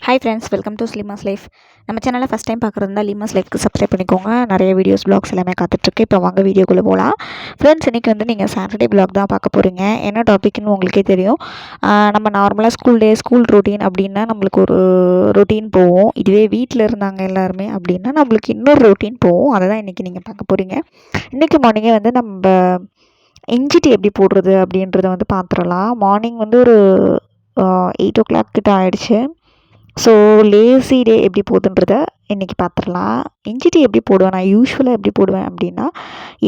Hi friends, welcome to ஸ்லிமாஸ் life. நம்ம சேனலை ஃபஸ்ட் டைம் பார்க்குறதா லீமாஸ் லைஃப்க்கு சப்ஸ்கிரைப் பண்ணிக்கோங்க. நிறைய வீடியோஸ் ப்ளாக்ஸ் எல்லாமே காத்துட்ருக்கு. இப்போ வாங்க வீடியோக்குள்ளே போகலாம். ஃப்ரெண்ட்ஸ், இன்றைக்கி வந்து நீங்கள் சாட்டர்டே ப்ளாக் தான் பார்க்க போகிறீங்க. என்ன டாபிக்னு உங்களுக்கே தெரியும். நம்ம நார்மலாக ஸ்கூல் ரொட்டீன் அப்படின்னா நம்மளுக்கு ஒரு ரொட்டீன் போவோம். இதுவே வீட்டில் இருந்தாங்க எல்லாருமே அப்படின்னா நம்மளுக்கு இன்னொரு ரொட்டீன் போவோம். அதை தான் இன்றைக்கி நீங்கள் பார்க்க போகிறீங்க. இன்றைக்கி மார்னிங்கே வந்து நம்ம இஞ்சி டீ எப்படி போடுறது அப்படின்றத வந்து பார்த்துடலாம். மார்னிங் வந்து ஒரு 8 o'clock கிட்ட ஆகிடுச்சு. ஸோ லேசி டே எப்படி போகுதுன்றத இன்றைக்கி பார்த்துடலாம். இஞ்சி டீ எப்படி போடுவேன், நான் யூஸ்வலாக எப்படி போடுவேன் அப்படின்னா,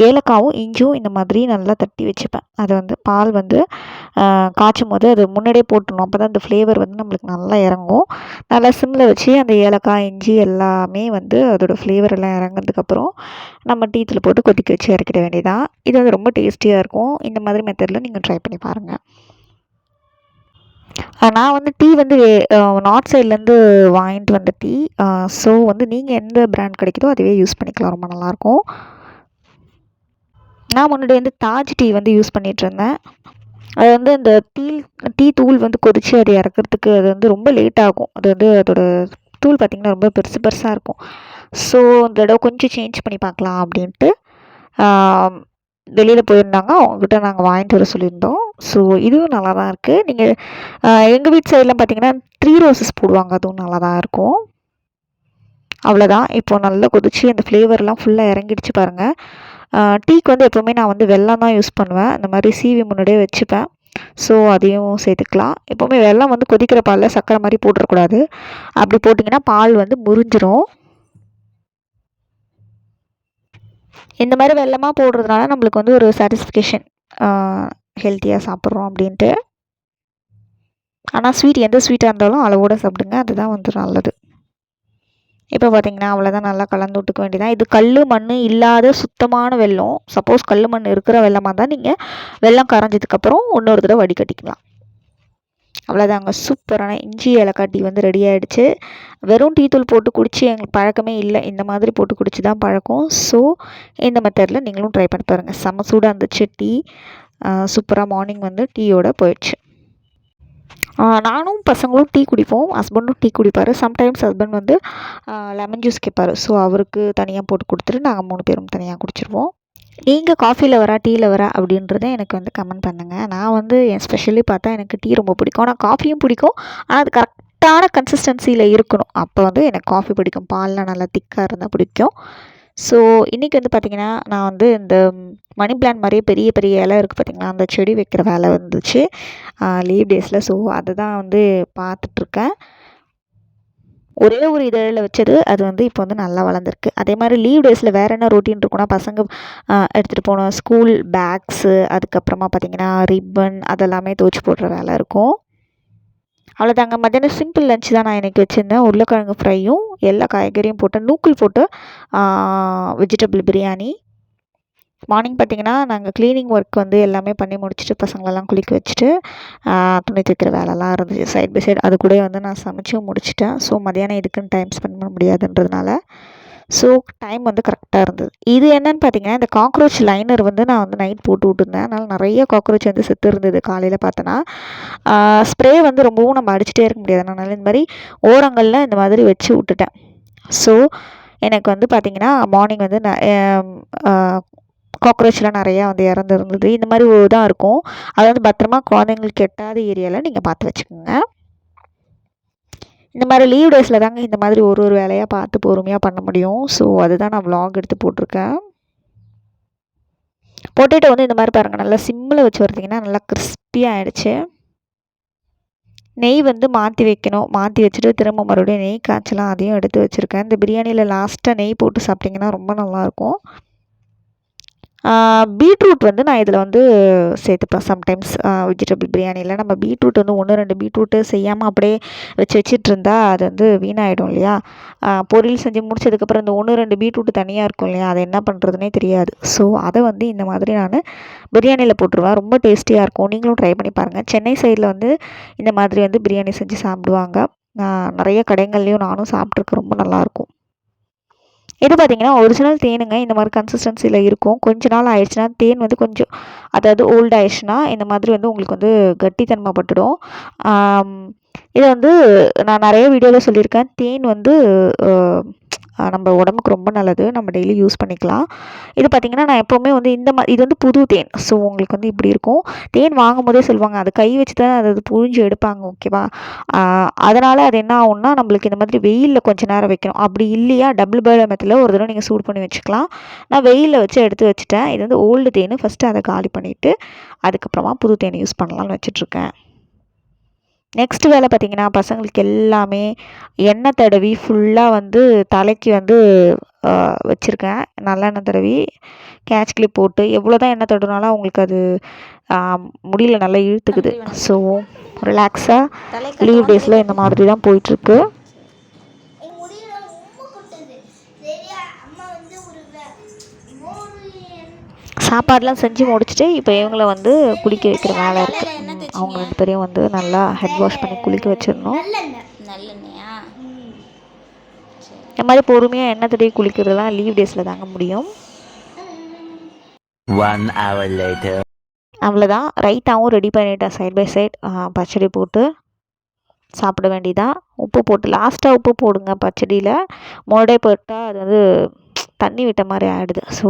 ஏலக்காவும் இஞ்சும் இந்த மாதிரி நல்லா தட்டி வச்சுப்பேன். அதை வந்து பால் வந்து காய்ச்சும் போது அது முன்னாடியே போட்டுடணும். அப்போ தான் அந்த ஃப்ளேவர் வந்து நம்மளுக்கு நல்லா இறங்கும். நல்லா சிம்மில் வச்சு அந்த ஏலக்காய் இஞ்சி எல்லாமே வந்து அதோடய ஃப்ளேவர் எல்லாம் இறங்கினதுக்கப்புறம் நம்ம டீத்தில் போட்டு கொதிக்க வச்சு இறக்கிட வேண்டியதான். இது வந்து ரொம்ப டேஸ்டியாக இருக்கும். இந்த மாதிரி மெத்தடில் நீங்கள் ட்ரை பண்ணி பாருங்கள். நான் வந்து டீ வந்து நார்த் சைட்லேருந்து வாங்கிட்டு வந்த டீ. ஸோ வந்து நீங்கள் எந்த பிராண்ட் கிடைக்குதோ அதுவே யூஸ் பண்ணிக்கலாம். ரொம்ப நல்லாயிருக்கும். நான் முன்னாடி வந்து தாஜ் டீ வந்து யூஸ் பண்ணிகிட்ருந்தேன். அது வந்து அந்த டீ தூள் வந்து கொதித்து அது இறக்கிறதுக்கு அது வந்து ரொம்ப லேட் ஆகும். அது வந்து அதோட தூள் பார்த்திங்கன்னா ரொம்ப பெருசு பெருசாக இருக்கும். ஸோ இந்த தடவை கொஞ்சம் சேஞ்ச் பண்ணி பார்க்கலாம் அப்படின்ட்டு வெளியில் போயிருந்தாங்க. அவங்கக்கிட்ட நாங்கள் வாங்கிட்டு வர சொல்லியிருந்தோம். ஸோ இதுவும் நல்லா தான் இருக்குது. நீங்கள் எங்கள் வீட்டு சைடெலாம் பார்த்திங்கன்னா 3 ரோசஸ் போடுவாங்க. அதுவும் நல்லா தான் இருக்கும். அவ்வளோதான். இப்போது நல்லா கொதிச்சு அந்த ஃப்ளேவர்லாம் ஃபுல்லாக இறங்கிடுச்சு பாருங்கள். டீக்கு வந்து எப்போவுமே நான் வந்து வெல்லம் தான் யூஸ் பண்ணுவேன். இந்த மாதிரி சீவி முன்னாடியே வச்சுப்பேன். ஸோ அதையும் சேர்த்துக்கலாம். எப்போவுமே வெல்லம் வந்து கொதிக்கிற பாலில் சர்க்கரை மாதிரி போட்டுறக்கூடாது. அப்படி போட்டிங்கன்னா பால் வந்து முறிஞ்சிரும். இந்த மாதிரி வெல்லமாக போடுறதுனால நம்மளுக்கு வந்து ஒரு சாட்டிஸ்ஃபிகேஷன், ஹெல்த்தியாக சாப்பிட்றோம் அப்படின்ட்டு. ஆனால் எந்த ஸ்வீட்டாக இருந்தாலும் அளவோடு சாப்பிடுங்க. அதுதான் வந்து நல்லது. இப்போ பார்த்திங்கன்னா அவ்வளோதான், நல்லா கலந்து விட்டுக்க வேண்டியதான். இது கல் மண் இல்லாத சுத்தமான வெல்லம். சப்போஸ் கல் மண் இருக்கிற வெல்லமாக தான் நீங்கள் வெல்லம் கரைஞ்சதுக்கப்புறம் இன்னொரு தடவை வடிகட்டிக்கலாம். அவ்வளோதாங்க, சூப்பரான இஞ்சி ஏலக்காய் டீ வந்து ரெடி ஆகிடுச்சு. வெறும் டீ தூள் போட்டு குடித்து எங்களுக்கு பழக்கமே இல்லை. இந்த மாதிரி போட்டு குடிச்சு தான் பழக்கம். ஸோ இந்த மெத்தடில் நீங்களும் ட்ரை பண்ணி பாருங்கள். செம்ம சூடாக இருந்துச்சு டீ. சூப்பராக மார்னிங் வந்து டீயோடு போயிடுச்சு. நானும் பசங்களும் டீ குடிப்போம். ஹஸ்பண்டும் டீ குடிப்பார். சம்டைம்ஸ் ஹஸ்பண்ட் வந்து லெமன் ஜூஸ் கேட்பார். ஸோ அவருக்கு தனியாக போட்டு கொடுத்துட்டு நாங்கள் 3 பேரும் தனியாக குடிச்சிருவோம். நீங்கள் காஃபி லவரா டீ லவரா அப்படின்றத எனக்கு வந்து கமெண்ட் பண்ணுங்கள். நான் வந்து எஸ்பெஷலி பார்த்தா எனக்கு டீ ரொம்ப பிடிக்கும். ஆனால் காஃபியும் பிடிக்கும். ஆனால் அது கரெக்டான கன்சிஸ்டன்சியில் இருக்கணும். அப்போ வந்து எனக்கு காஃபி பிடிக்கும். பால்லாம் நல்லா திக்காக இருந்தால் பிடிக்கும். ஸோ இன்றைக்கி வந்து பார்த்திங்கன்னா நான் வந்து இந்த மணி பிளான்ட் மாதிரியே பெரிய பெரிய இலை இருக்குது பார்த்திங்களா, அந்த செடி வைக்கிற வேலை வந்துச்சு லீவ் டேஸில். ஸோ அதை தான் வந்து பார்த்துட்ருக்கேன். ஒரே ஒரு இதழில் வச்சது அது வந்து இப்போ வந்து நல்லா வளர்ந்துருக்கு. அதே மாதிரி லீவ் டேஸில் வேறு என்ன ரொட்டீன் இருக்குன்னா, பசங்க எடுத்துகிட்டு போன ஸ்கூல் பேக்ஸு, அதுக்கப்புறமா பார்த்திங்கன்னா ரிப்பன் அதெல்லாமே துவச்சி போடுற வேலை இருக்கும். அவ்வளோதாங்க. மத்தியானம் சிம்பிள் லஞ்ச் தான் நான் இன்றைக்கி வச்சுருந்தேன். உருளைக்கிழங்கு ஃப்ரையும் எல்லா காய்கறியும் போட்டு நூக்கல் போட்டு வெஜிடபிள் பிரியாணி. மார்னிங் பார்த்திங்கன்னா நாங்கள் க்ளீனிங் ஒர்க் வந்து எல்லாமே பண்ணி முடிச்சுட்டு பசங்களெல்லாம் குளிக்க வச்சுட்டு துணி துவைக்கிற வேலைலாம் இருந்துச்சு சைட் பை சைடு. அது கூட வந்து நான் சமைச்சும் முடிச்சிட்டேன். ஸோ மதியானம் இதுக்குன்னு டைம் ஸ்பெண்ட் பண்ண முடியாதுன்றதுனால ஸோ டைம் வந்து கரெக்டாக இருந்தது. இது என்னென்னு பார்த்தீங்கன்னா, இந்த காக்ரோச் லைனர் வந்து நான் வந்து நைட் போட்டு விட்டுருந்தேன். அதனால் நிறைய காக்ரோச் வந்து செத்து இருந்தது. காலையில் பார்த்தோன்னா ஸ்ப்ரே வந்து ரொம்பவும் நம்ம அடிச்சுட்டே இருக்க முடியாது. அதனால் இந்த மாதிரி ஓரங்களில் இந்த மாதிரி வச்சு விட்டுட்டேன். ஸோ எனக்கு வந்து பார்த்திங்கன்னா மார்னிங் வந்து காக்ரோச்லாம் நிறையா வந்து இறந்துருந்தது. இந்த மாதிரி தான் இருக்கும். அதை வந்து பத்திரமா குழந்தைங்களுக்கு எட்டாத ஏரியாவில் நீங்கள் பார்த்து வச்சுக்கோங்க. இந்த மாதிரி லீவ் டேஸில் தாங்க இந்த மாதிரி ஒரு வேலையாக பார்த்து பொறுமையாக பண்ண முடியும். ஸோ அதுதான் நான் விலாக் எடுத்து போட்டிருக்கேன். பொட்டேட்டோ வந்து இந்த மாதிரி பாருங்கள், நல்லா சிம்மில் வச்சு வறுத்திங்கன்னா நல்லா கிறிஸ்பியாக ஆகிடுச்சு. நெய் வந்து மாற்றி வைக்கணும். மாற்றி வச்சுட்டு திரும்ப மறுபடியும் நெய் காய்ச்சலாம், அதையும் எடுத்து வச்சுருக்கேன். இந்த பிரியாணியில் லாஸ்ட்டாக நெய் போட்டு சாப்பிட்டிங்கன்னா ரொம்ப நல்லாயிருக்கும். பீட்ரூட் வந்து நான் இதில் வந்து சேர்த்துப்பேன் சம்டைம்ஸ். வெஜிடபிள் பிரியாணியில் நம்ம பீட்ரூட் வந்து 1-2 பீட்ரூட்டு செய்யாமல் அப்படியே வச்சுட்ருந்தா அது வந்து வீணாகிடும் இல்லையா. பொரியல் செஞ்சு முடிச்சதுக்கப்புறம் இந்த 1-2 பீட்ரூட்டு தனியாக இருக்கும் இல்லையா, அதை என்ன பண்ணுறதுனே தெரியாது. ஸோ அதை வந்து இந்த மாதிரி நான் பிரியாணியில் போட்டுருவேன். ரொம்ப டேஸ்டியாக இருக்கும். நீங்களும் ட்ரை பண்ணி பாருங்கள். சென்னை சைடில் வந்து இந்த மாதிரி வந்து பிரியாணி செஞ்சு சாப்பிடுவாங்க. நிறைய கடைகள்லேயும் நானும் சாப்பிட்ருக்கேன். ரொம்ப நல்லாயிருக்கும். இது பார்த்திங்கன்னா ஒரிஜினல் தேனுங்க. இந்த மாதிரி கன்சிஸ்டன்சியில் இருக்கும். கொஞ்ச நாள் ஆயிடுச்சுன்னா தேன் வந்து கொஞ்சம் அதாவது ஓல்ட் ஆயிடுச்சுன்னா இந்த மாதிரி வந்து உங்களுக்கு வந்து கட்டித்தன்மை பட்டுடும். இதை வந்து நான் நிறைய வீடியோவில் சொல்லியிருக்கேன். தேன் வந்து நம்ம உடம்புக்கு ரொம்ப நல்லது. நம்ம டெய்லி யூஸ் பண்ணிக்கலாம். இது பார்த்திங்கன்னா நான் எப்போவுமே வந்து இது வந்து புது தேன். ஸோ உங்களுக்கு வந்து இப்படி இருக்கும். தேன் வாங்கும்போதே சொல்லுவாங்க அது கை வச்சு தான் அது புழிஞ்சு எடுப்பாங்க, ஓகேவா? அதனால் அது என்ன ஆகும்னா நம்மளுக்கு இந்த மாதிரி வெயிலில் கொஞ்சம் நேரம் வைக்கணும். அப்படி இல்லையா டபுள் பாயில் மெத்தடில் ஒரு தடவை நீங்கள் சூடு பண்ணி வச்சுக்கலாம். நான் வெயிலில் வச்சு எடுத்து வச்சுட்டேன். இது வந்து ஓல்டு தேன். ஃபஸ்ட்டு அதை காலி பண்ணிவிட்டு அதுக்கப்புறமா புது தேன் யூஸ் பண்ணலாம்னு வச்சுட்ருக்கேன். நெக்ஸ்ட் வேலை பார்த்திங்கன்னா பசங்களுக்கு எல்லாமே எண்ணெய் தடவி ஃபுல்லாக வந்து தலைக்கு வந்து வச்சுருக்கேன். நல்லெண்ணெய் தடவி கேட்ச் கிளிப் போட்டு எவ்வளோ தான் எண்ணெய் தடவினாலும் அவங்களுக்கு அது முடியல நல்லா இழுத்துக்குது. ஸோ ரிலாக்ஸாக லீவ் டேஸில் இந்த மாதிரி தான் போயிட்டுருக்கு. சாப்பாடெலாம் செஞ்சு முடிச்சுட்டு இப்போ இவங்கள வந்து குளிக்க வைக்கிற வேலை இருக்குது. அவங்க 2 பேரையும் வந்து நல்லா ஹெட் வாஷ் பண்ணி குளிக்க வச்சிடணும். நல்லெண்ணெயா? இந்த மாதிரி பொறுமையாக எண்ணெய் தடவி குளிக்கிறதுலாம் லீவ் டேஸில் தாங்க முடியும். 1 hour later. அவ்வளோதான். ரைத்தாவும் ரெடி பண்ணிட்டேன். சைட் பை சைட் பச்சடி போட்டு சாப்பிட வேண்டியதான். உப்பு போட்டு லாஸ்ட்டாக உப்பு போடுங்க பச்சடியில். முன்னாடியே போட்டால் அது வந்து தண்ணி விட்ட மாதிரி ஆகிடுது. ஸோ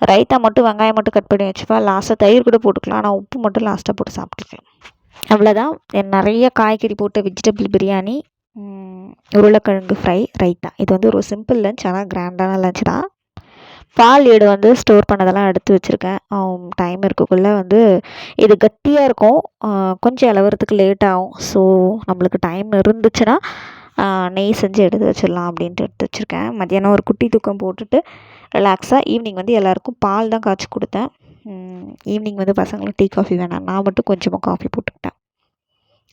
ரைத்தா மட்டும் வெங்காயம் மட்டும் கட் பண்ணி வச்சுப்பா. லாஸ்ட்டாக தயிர் கூட போட்டுக்கலாம். ஆனால் உப்பு மட்டும் லாஸ்ட்டாக போட்டு சாப்பிட்டுருக்கேன். அவ்வளோதான். நிறைய காய்கறி போட்டு வெஜிடபிள் பிரியாணி, உருளைக்கிழங்கு ஃப்ரை, ரைத்தா. இது வந்து ஒரு சிம்பிள் லஞ்ச். ஆனால் கிராண்டான லஞ்ச் தான். பால் ஏடு வந்து ஸ்டோர் பண்ணதெல்லாம் எடுத்து வச்சுருக்கேன். டைம் இருக்கக்குள்ளே வந்து இது கட்டியாக இருக்கும். கொஞ்சம் இளவுறதுக்கு லேட் ஆகும். ஸோ நம்மளுக்கு டைம் இருந்துச்சுன்னா நெய் செஞ்சு எடுத்து வச்சிடலாம் அப்படின்ட்டு எடுத்து வச்சுருக்கேன். மத்தியானம் ஒரு குட்டி தூக்கம் போட்டுட்டு ரிலாக்ஸாக ஈவினிங் வந்து எல்லாேருக்கும் பால் தான் காய்ச்சி கொடுத்தேன். ஈவினிங் வந்து பசங்களுக்கு டீ காஃபி வேணாம். நான் மட்டும் கொஞ்சமாக காஃபி போட்டுக்கிட்டேன்.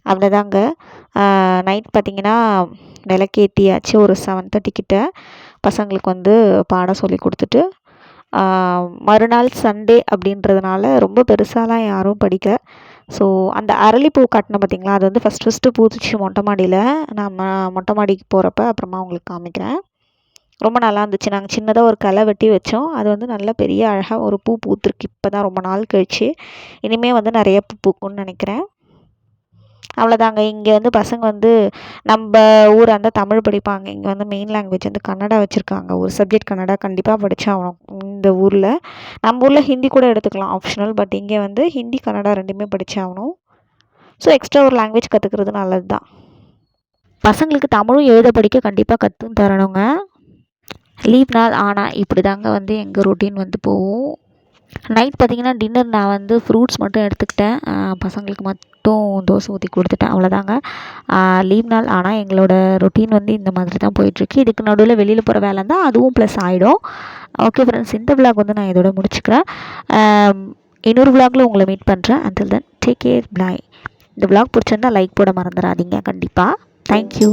அவ்வளோதாங்க. நைட் பார்த்திங்கன்னா விளக்கேற்றியாச்சு. ஒரு 7:30 கிட்ட பசங்களுக்கு வந்து பாடம் சொல்லி கொடுத்துட்டு மறுநாள் சண்டே அப்படின்றதுனால ரொம்ப பெருசாலாம் யாரும் படிக்கல. ஸோ அந்த அரளிப்பூ கட்டின பார்த்திங்களா, அது வந்து ஃபஸ்ட்டு பூத்துச்சு மொட்டை மாடியில். நம்ம மொட்டை மாடிக்கு போகிறப்ப அப்புறமா உங்களுக்கு காமிக்கிறேன். ரொம்ப நல்லா இருந்துச்சு. நாங்கள் சின்னதாக ஒரு களை வெட்டி வச்சோம். அது வந்து நல்ல பெரிய அழகாக ஒரு பூ பூத்துருக்கு. இப்போ தான் ரொம்ப நாள் கழிச்சு. இனிமேல் வந்து நிறைய பூ பூக்கும்னு நினைக்கிறேன். அவ்வளோதாங்க. இங்கே வந்து பசங்க வந்து நம்ம ஊர் அந்த தமிழ் படிப்பாங்க. இங்கே வந்து மெயின் லாங்குவேஜ் வந்து கன்னடா வச்சுருக்காங்க. ஒரு சப்ஜெக்ட் கன்னடா கண்டிப்பாக படித்தாகணும் இந்த ஊரில். நம்ம ஊரில் ஹிந்தி கூட எடுத்துக்கலாம் ஆப்ஷனல். பட் இங்கே வந்து ஹிந்தி கன்னடா 2மே படித்தாகணும். ஸோ எக்ஸ்ட்ரா ஒரு லாங்குவேஜ் கற்றுக்கிறது நல்லது தான். பசங்களுக்கு தமிழும் எழுத படிக்க கண்டிப்பாக கற்றும் தரணுங்க. லீவ் நாள் ஆனால் இப்படி தாங்க வந்து எங்கள் ரொட்டீன் வந்து போகும். நைட் பார்த்திங்கன்னா டின்னர் நான் வந்து ஃப்ரூட்ஸ் மட்டும் எடுத்துக்கிட்டேன். பசங்களுக்கு மட்டும் தோசை ஊற்றி கொடுத்துட்டேன். அவ்வளோதாங்க. லீவ் நாள் ஆனால் எங்களோட ரொட்டீன் வந்து இந்த மாதிரி தான் போயிட்டுருக்கு. இதுக்கு நடுவில் வெளியில் போகிற வேலை இருந்தால் அதுவும் ப்ளஸ் ஆகிடும். ஓகே ஃப்ரெண்ட்ஸ், இந்த விளாக் வந்து நான் இதோட முடிச்சுக்கிறேன். இன்னொரு விளாகில் உங்களை மீட் பண்ணுறேன். அண்டில் தென் டேக் கேர், பாய். இந்த விளாக் பிடிச்சிருந்தா லைக் போட மறந்துடாதீங்க கண்டிப்பாக. தேங்க்யூ.